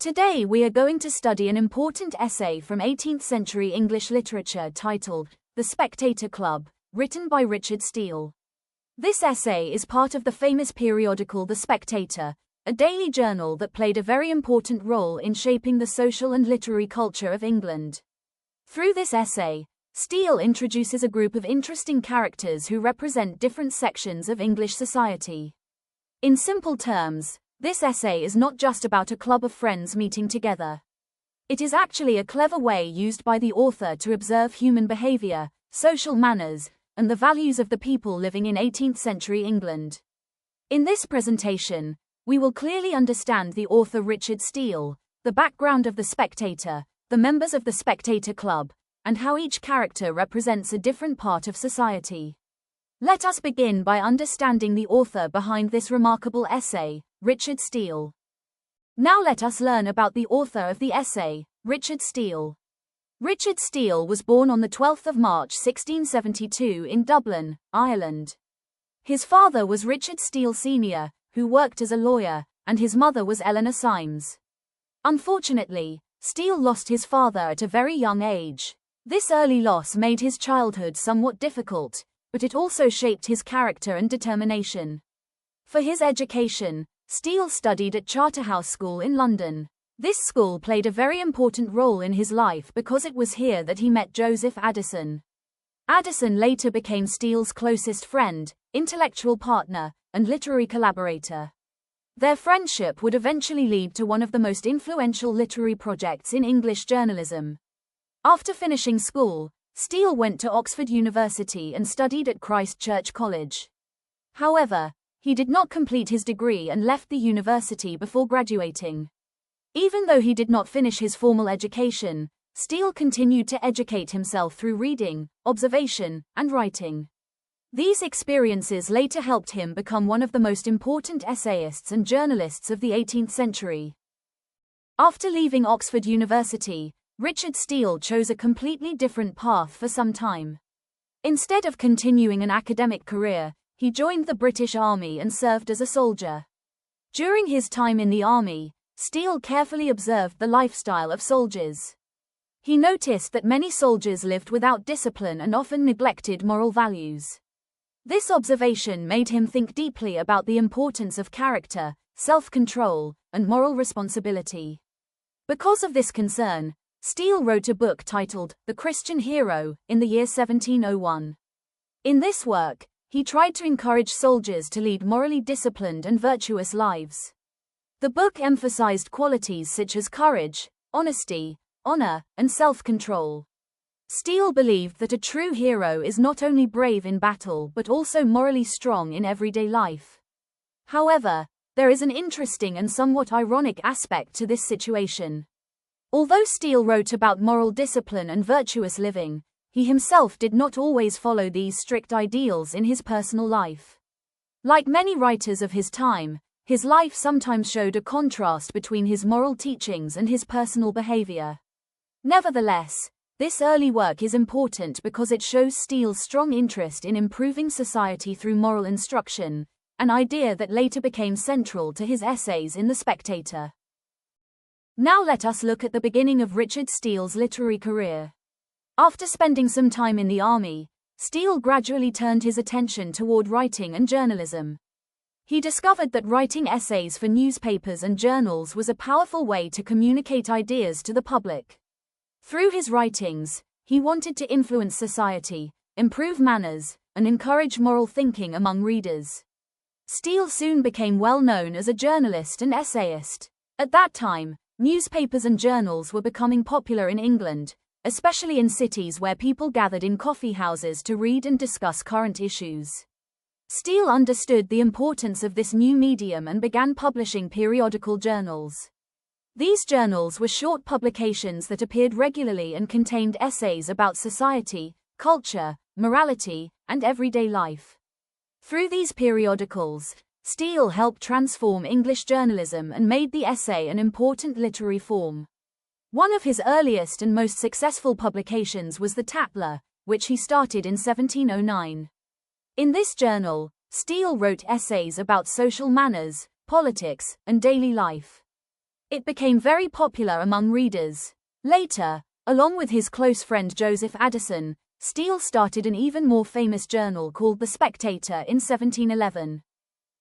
Today we are going to study an important essay from 18th-century English literature titled The Spectator Club, written by Richard Steele. This essay is part of the famous periodical The Spectator, a daily journal that played a very important role in shaping the social and literary culture of England. Through this essay, Steele introduces a group of interesting characters who represent different sections of English society. In simple terms, this essay is not just about a club of friends meeting together. It is actually a clever way used by the author to observe human behavior, social manners, and the values of the people living in 18th-century England. In this presentation, we will clearly understand the author Richard Steele, the background of The Spectator, the members of the Spectator Club, and how each character represents a different part of society. Let us begin by understanding the author behind this remarkable essay, Richard Steele. Now let us learn about the author of the essay, Richard Steele. Richard Steele was born on the 12th of March 1672 in Dublin, Ireland. His father was Richard Steele Sr., who worked as a lawyer, and his mother was Eleanor Symes. Unfortunately, Steele lost his father at a very young age. This early loss made his childhood somewhat difficult, but it also shaped his character and determination. For his education, Steele studied at Charterhouse School in London. This school played a very important role in his life because it was here that he met Joseph Addison. Addison later became Steele's closest friend, intellectual partner, and literary collaborator. Their friendship would eventually lead to one of the most influential literary projects in English journalism. After finishing school, Steele went to Oxford University and studied at Christ Church College. However, he did not complete his degree and left the university before graduating. Even though he did not finish his formal education, Steele continued to educate himself through reading, observation, and writing. These experiences later helped him become one of the most important essayists and journalists of the 18th century. After leaving Oxford University, Richard Steele chose a completely different path for some time. Instead of continuing an academic career, he joined the British Army and served as a soldier. During his time in the army, Steele carefully observed the lifestyle of soldiers. He noticed that many soldiers lived without discipline and often neglected moral values. This observation made him think deeply about the importance of character, self-control, and moral responsibility. Because of this concern, Steele wrote a book titled The Christian Hero in the year 1701. In this work, he tried to encourage soldiers to lead morally disciplined and virtuous lives. The book emphasized qualities such as courage, honesty, honor, and self-control. Steele believed that a true hero is not only brave in battle but also morally strong in everyday life. However, there is an interesting and somewhat ironic aspect to this situation. Although Steele wrote about moral discipline and virtuous living, he himself did not always follow these strict ideals in his personal life. Like many writers of his time, his life sometimes showed a contrast between his moral teachings and his personal behavior. Nevertheless, this early work is important because it shows Steele's strong interest in improving society through moral instruction, an idea that later became central to his essays in The Spectator. Now let us look at the beginning of Richard Steele's literary career. After spending some time in the army, Steele gradually turned his attention toward writing and journalism. He discovered that writing essays for newspapers and journals was a powerful way to communicate ideas to the public. Through his writings, he wanted to influence society, improve manners, and encourage moral thinking among readers. Steele soon became well known as a journalist and essayist. At that time, newspapers and journals were becoming popular in England, especially in cities where people gathered in coffee houses to read and discuss current issues. Steele understood the importance of this new medium and began publishing periodical journals. These journals were short publications that appeared regularly and contained essays about society, culture, morality, and everyday life. Through these periodicals, Steele helped transform English journalism and made the essay an important literary form. One of his earliest and most successful publications was the Templar, which he started in 1709. In this journal, Steele wrote essays about social manners, politics, and daily life. It became very popular among readers. Later, along with his close friend Joseph Addison, Steele started an even more famous journal called The Spectator in 1711.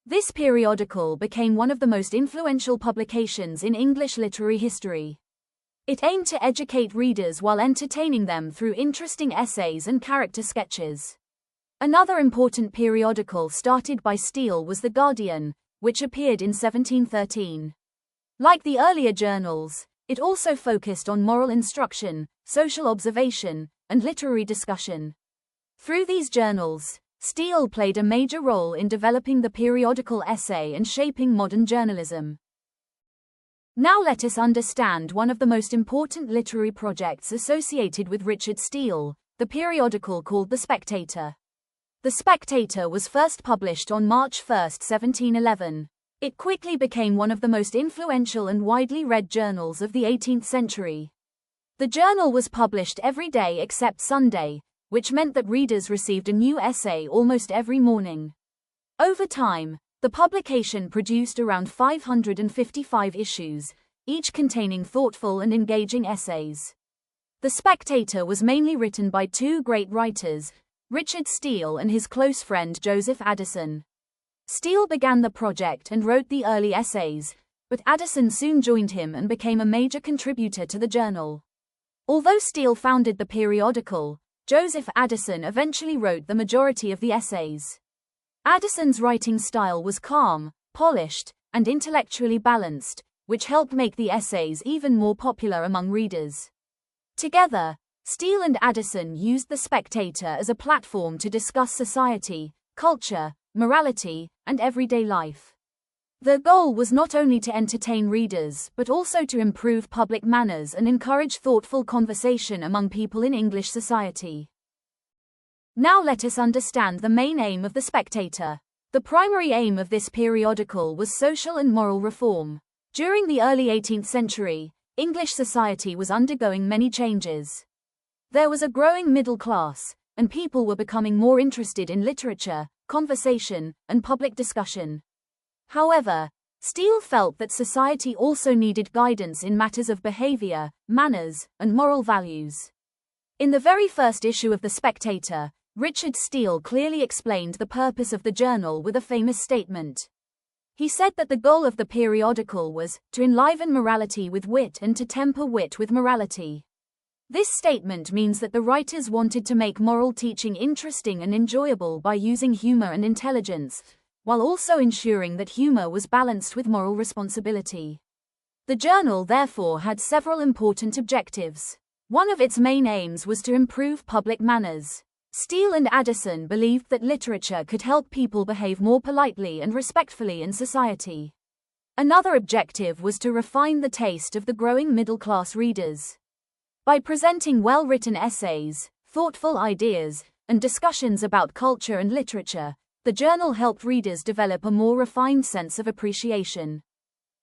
This periodical became one of the most influential publications in English literary history. It aimed to educate readers while entertaining them through interesting essays and character sketches. Another important periodical started by Steele was The Guardian, which appeared in 1713. Like the earlier journals, it also focused on moral instruction, social observation, and literary discussion. Through these journals, Steele played a major role in developing the periodical essay and shaping modern journalism. Now let us understand one of the most important literary projects associated with Richard Steele, the periodical called The Spectator. The Spectator was first published on March 1, 1711. It quickly became one of the most influential and widely read journals of the 18th century. The journal was published every day except Sunday, which meant that readers received a new essay almost every morning. Over time, the publication produced around 555 issues, each containing thoughtful and engaging essays. The Spectator was mainly written by two great writers, Richard Steele and his close friend Joseph Addison. Steele began the project and wrote the early essays, but Addison soon joined him and became a major contributor to the journal. Although Steele founded the periodical, Joseph Addison eventually wrote the majority of the essays. Addison's writing style was calm, polished, and intellectually balanced, which helped make the essays even more popular among readers. Together, Steele and Addison used The Spectator as a platform to discuss society, culture, morality, and everyday life. Their goal was not only to entertain readers but also to improve public manners and encourage thoughtful conversation among people in English society. Now let us understand the main aim of The Spectator. The primary aim of this periodical was social and moral reform. During the early 18th century, English society was undergoing many changes. There was a growing middle class, and people were becoming more interested in literature, conversation, and public discussion. However, Steele felt that society also needed guidance in matters of behavior, manners, and moral values. In the very first issue of The Spectator, Richard Steele clearly explained the purpose of the journal with a famous statement. He said that the goal of the periodical was to enliven morality with wit and to temper wit with morality. This statement means that the writers wanted to make moral teaching interesting and enjoyable by using humor and intelligence, while also ensuring that humor was balanced with moral responsibility. The journal therefore had several important objectives. One of its main aims was to improve public manners. Steele and Addison believed that literature could help people behave more politely and respectfully in society. Another objective was to refine the taste of the growing middle-class readers. By presenting well-written essays, thoughtful ideas, and discussions about culture and literature, the journal helped readers develop a more refined sense of appreciation.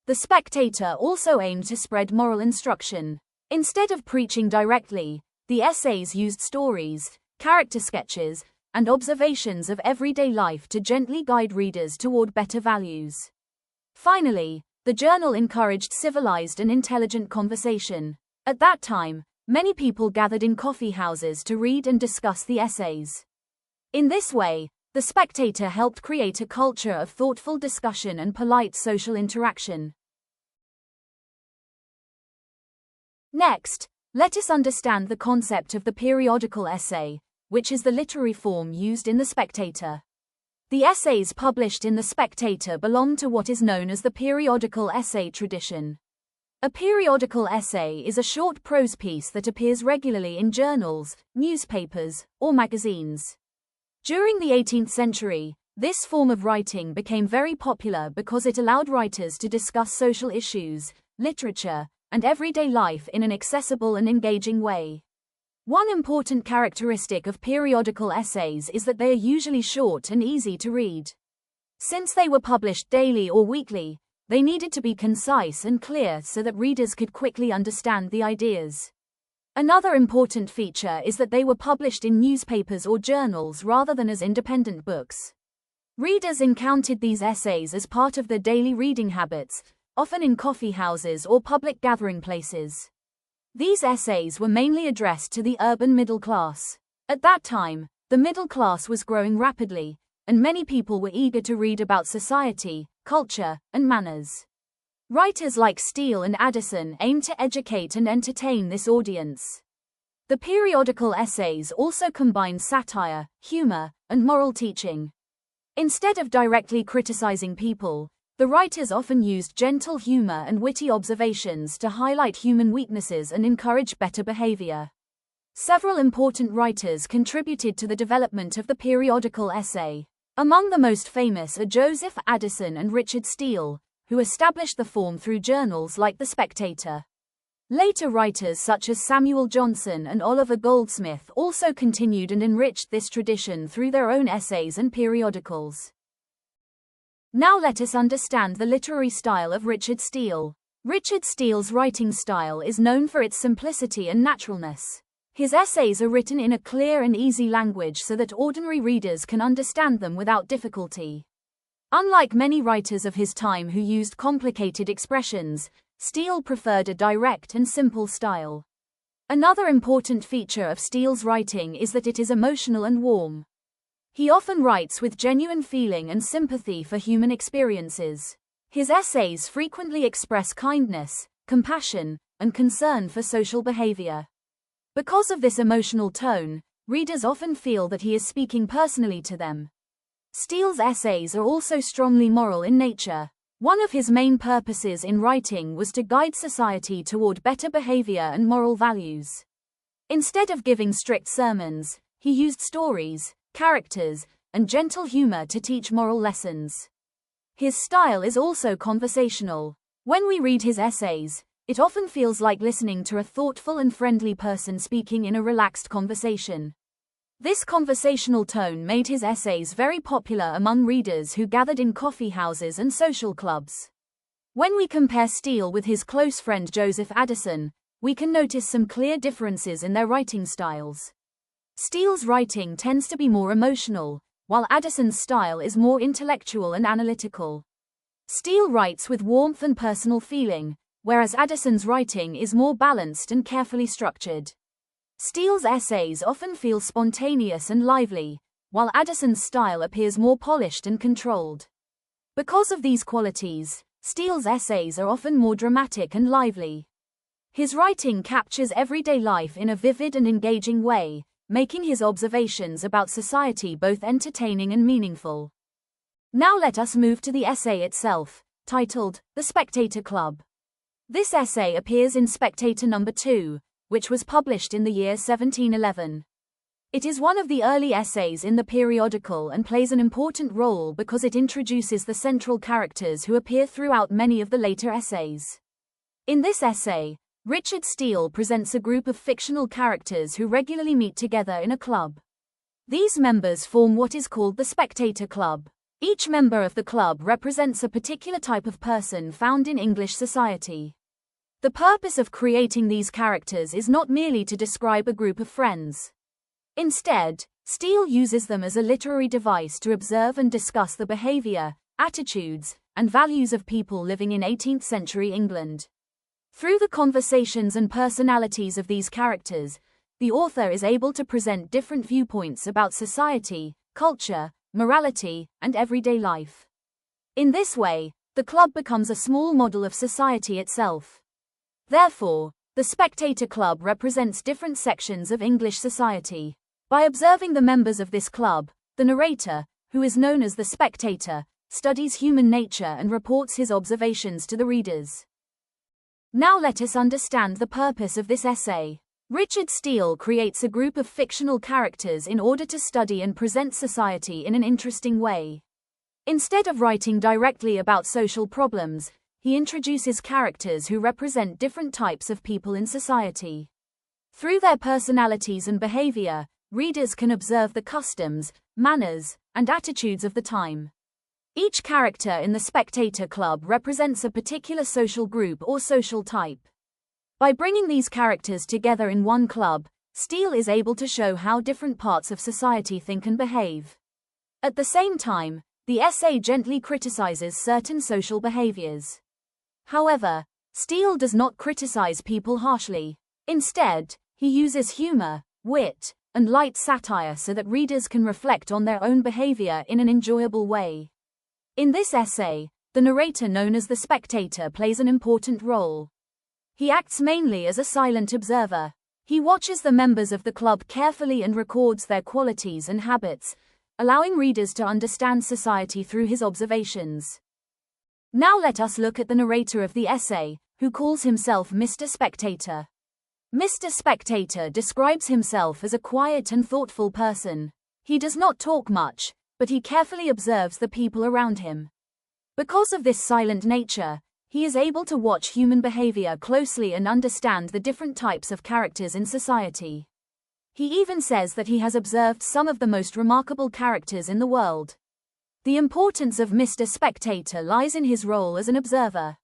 The Spectator also aimed to spread moral instruction. Instead of preaching directly, the essays used stories, character sketches, and observations of everyday life to gently guide readers toward better values. Finally, the journal encouraged civilized and intelligent conversation. At that time, many people gathered in coffee houses to read and discuss the essays. In this way, The Spectator helped create a culture of thoughtful discussion and polite social interaction. Next, let us understand the concept of the periodical essay, which is the literary form used in The Spectator. The essays published in The Spectator belong to what is known as the periodical essay tradition. A periodical essay is a short prose piece that appears regularly in journals, newspapers, or magazines. During the 18th century, this form of writing became very popular because it allowed writers to discuss social issues, literature, and everyday life in an accessible and engaging way. One important characteristic of periodical essays is that they are usually short and easy to read. Since they were published daily or weekly, they needed to be concise and clear so that readers could quickly understand the ideas. Another important feature is that they were published in newspapers or journals rather than as independent books. Readers encountered these essays as part of their daily reading habits, often in coffee houses or public gathering places. These essays were mainly addressed to the urban middle class. At that time, the middle class was growing rapidly, and many people were eager to read about society, culture, and manners. Writers like Steele and Addison aimed to educate and entertain this audience. The periodical essays also combined satire, humor, and moral teaching. Instead of directly criticizing people, the writers often used gentle humor and witty observations to highlight human weaknesses and encourage better behavior. Several important writers contributed to the development of the periodical essay. Among the most famous are Joseph Addison and Richard Steele, who established the form through journals like The Spectator. Later writers such as Samuel Johnson and Oliver Goldsmith also continued and enriched this tradition through their own essays and periodicals. Now let us understand the literary style of Richard Steele. Richard Steele's writing style is known for its simplicity and naturalness. His essays are written in a clear and easy language so that ordinary readers can understand them without difficulty. Unlike many writers of his time who used complicated expressions, Steele preferred a direct and simple style. Another important feature of Steele's writing is that it is emotional and warm. He often writes with genuine feeling and sympathy for human experiences. His essays frequently express kindness, compassion, and concern for social behavior. Because of this emotional tone, readers often feel that he is speaking personally to them. Steele's essays are also strongly moral in nature. One of his main purposes in writing was to guide society toward better behavior and moral values. Instead of giving strict sermons, he used stories, characters, and gentle humor to teach moral lessons. His style is also conversational. When we read his essays, it often feels like listening to a thoughtful and friendly person speaking in a relaxed conversation. This conversational tone made his essays very popular among readers who gathered in coffee houses and social clubs. When we compare Steele with his close friend Joseph Addison, we can notice some clear differences in their writing styles. Steele's writing tends to be more emotional, while Addison's style is more intellectual and analytical. Steele writes with warmth and personal feeling, whereas Addison's writing is more balanced and carefully structured. Steele's essays often feel spontaneous and lively, while Addison's style appears more polished and controlled. Because of these qualities, Steele's essays are often more dramatic and lively. His writing captures everyday life in a vivid and engaging way, making his observations about society both entertaining and meaningful. Now let us move to the essay itself, titled The Spectator Club. This essay appears in Spectator No. 2, which was published in the year 1711. It is one of the early essays in the periodical and plays an important role because it introduces the central characters who appear throughout many of the later essays. In this essay, Richard Steele presents a group of fictional characters who regularly meet together in a club. These members form what is called the Spectator Club. Each member of the club represents a particular type of person found in English society. The purpose of creating these characters is not merely to describe a group of friends. Instead, Steele uses them as a literary device to observe and discuss the behavior, attitudes, and values of people living in 18th-century England. Through the conversations and personalities of these characters, the author is able to present different viewpoints about society, culture, morality, and everyday life. In this way, the club becomes a small model of society itself. Therefore, the Spectator Club represents different sections of English society. By observing the members of this club, the narrator, who is known as the spectator, studies human nature and reports his observations to the readers. Now let us understand the purpose of this essay. Richard Steele creates a group of fictional characters in order to study and present society in an interesting way. Instead of writing directly about social problems, he introduces characters who represent different types of people in society. Through their personalities and behavior, readers can observe the customs, manners, and attitudes of the time. Each character in the Spectator Club represents a particular social group or social type. By bringing these characters together in one club, Steele is able to show how different parts of society think and behave. At the same time, the essay gently criticizes certain social behaviors. However, Steele does not criticize people harshly. Instead, he uses humor, wit, and light satire so that readers can reflect on their own behavior in an enjoyable way. In this essay, the narrator known as the Spectator plays an important role. He acts mainly as a silent observer. He watches the members of the club carefully and records their qualities and habits, allowing readers to understand society through his observations. Now let us look at the narrator of the essay, who calls himself Mr. Spectator. Mr. Spectator describes himself as a quiet and thoughtful person. He does not talk much, but he carefully observes the people around him. Because of this silent nature, he is able to watch human behavior closely and understand the different types of characters in society. He even says that he has observed some of the most remarkable characters in the world. The importance of Mr. Spectator lies in his role as an observer.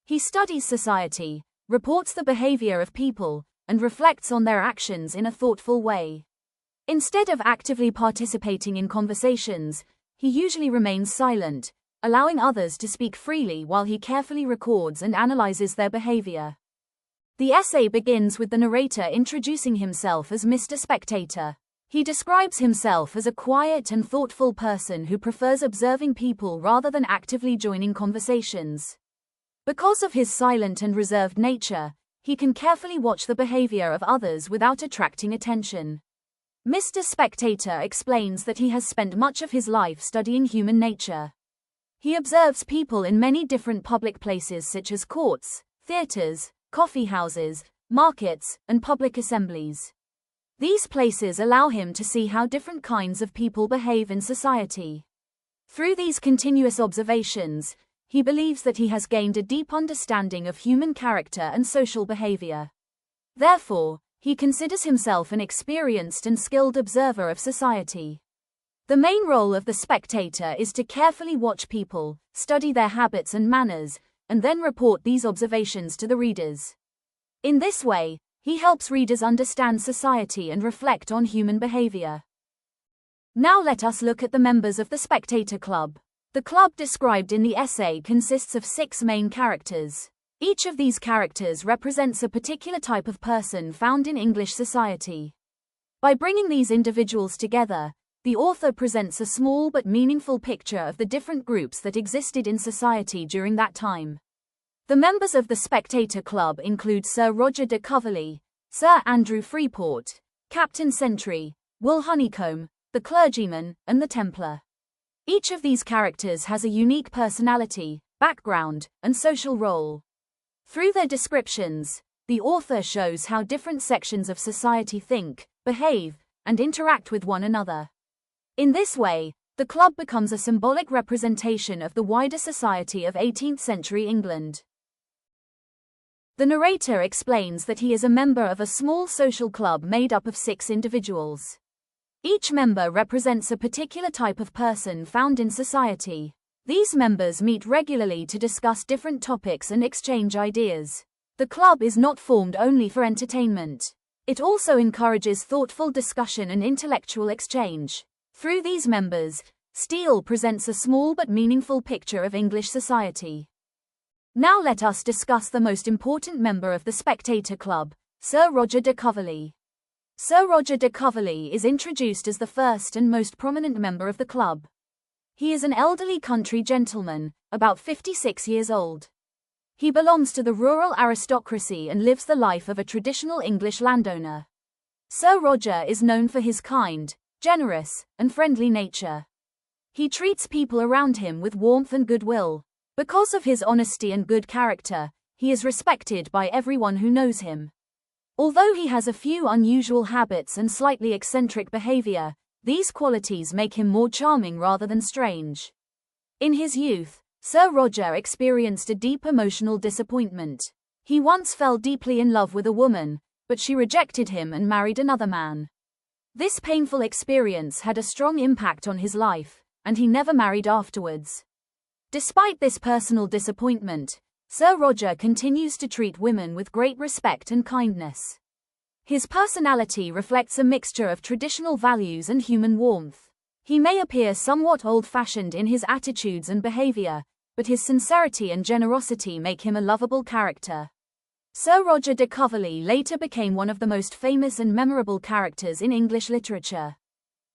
He studies society, reports the behavior of people, and reflects on their actions in a thoughtful way. Instead of actively participating in conversations, he usually remains silent, allowing others to speak freely while he carefully records and analyzes their behavior. The essay begins with the narrator introducing himself as Mr. Spectator. He describes himself as a quiet and thoughtful person who prefers observing people rather than actively joining conversations. Because of his silent and reserved nature, he can carefully watch the behavior of others without attracting attention. Mr. Spectator explains that he has spent much of his life studying human nature. He observes people in many different public places such as courts, theaters, coffee houses, markets, and public assemblies. These places allow him to see how different kinds of people behave in society. Through these continuous observations, he believes that he has gained a deep understanding of human character and social behavior. Therefore, he considers himself an experienced and skilled observer of society. The main role of the spectator is to carefully watch people, study their habits and manners, and then report these observations to the readers. In this way, he helps readers understand society and reflect on human behavior. Now let us look at the members of the Spectator Club. The club described in the essay consists of 6 main characters. Each of these characters represents a particular type of person found in English society. By bringing these individuals together, the author presents a small but meaningful picture of the different groups that existed in society during that time. The members of the Spectator Club include Sir Roger de Coverley, Sir Andrew Freeport, Captain Sentry, Honeycomb, the Clergyman, and the Templar. Each of these characters has a unique personality, background, and social role. Through their descriptions, the author shows how different sections of society think, behave, and interact with one another. In this way, the club becomes a symbolic representation of the wider society of 18th-century England. The narrator explains that he is a member of a small social club made up of 6 individuals. Each member represents a particular type of person found in society. These members meet regularly to discuss different topics and exchange ideas. The club is not formed only for entertainment. It also encourages thoughtful discussion and intellectual exchange. Through these members, Steele presents a small but meaningful picture of English society. Now let us discuss the most important member of the Spectator Club, Sir Roger de Coverley. Sir Roger de Coverley is introduced as the first and most prominent member of the club. He is an elderly country gentleman, about 56 years old. He belongs to the rural aristocracy and lives the life of a traditional English landowner. Sir Roger is known for his kind, generous, and friendly nature. He treats people around him with warmth and goodwill. Because of his honesty and good character, he is respected by everyone who knows him. Although he has a few unusual habits and slightly eccentric behavior, these qualities make him more charming rather than strange. In his youth, Sir Roger experienced a deep emotional disappointment. He once fell deeply in love with a woman, but she rejected him and married another man. This painful experience had a strong impact on his life, and he never married afterwards. Despite this personal disappointment, Sir Roger continues to treat women with great respect and kindness. His personality reflects a mixture of traditional values and human warmth. He may appear somewhat old-fashioned in his attitudes and behavior, but his sincerity and generosity make him a lovable character. Sir Roger de Coverley later became one of the most famous and memorable characters in English literature.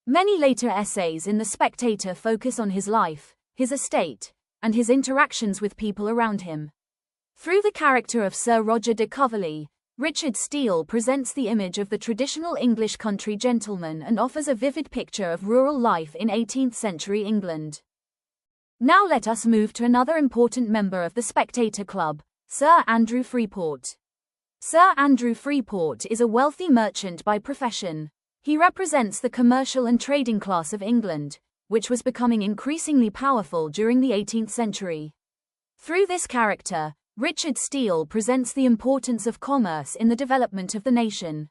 Many later essays in The Spectator focus on his life, his estate, and his interactions with people around him. Through the character of Sir Roger de Coverley, Richard Steele presents the image of the traditional English country gentleman and offers a vivid picture of rural life in 18th-century England. Now let us move to another important member of the Spectator Club, Sir Andrew Freeport. Sir Andrew Freeport is a wealthy merchant by profession. He represents the commercial and trading class of England, which was becoming increasingly powerful during the 18th century. Through this character, Richard Steele presents the importance of commerce in the development of the nation.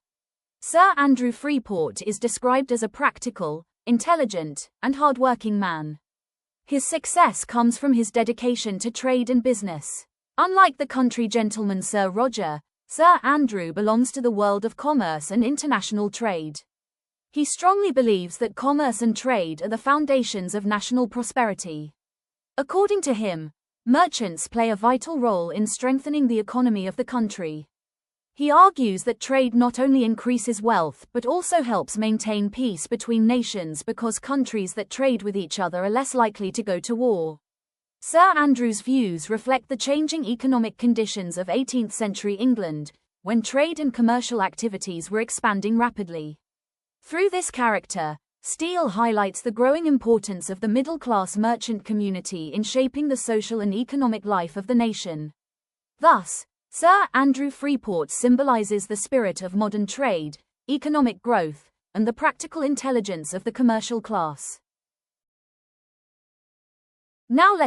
Sir Andrew Freeport is described as a practical, intelligent, and hard-working man. His success comes from his dedication to trade and business. Unlike the country gentleman Sir Roger, Sir Andrew belongs to the world of commerce and international trade. He strongly believes that commerce and trade are the foundations of national prosperity. According to him, merchants play a vital role in strengthening the economy of the country. He argues that trade not only increases wealth but also helps maintain peace between nations because countries that trade with each other are less likely to go to war. Sir Andrew's views reflect the changing economic conditions of 18th-century England, when trade and commercial activities were expanding rapidly. Through this character, Steele highlights the growing importance of the middle-class merchant community in shaping the social and economic life of the nation. Thus, Sir Andrew Freeport symbolizes the spirit of modern trade, economic growth, and the practical intelligence of the commercial class. Now let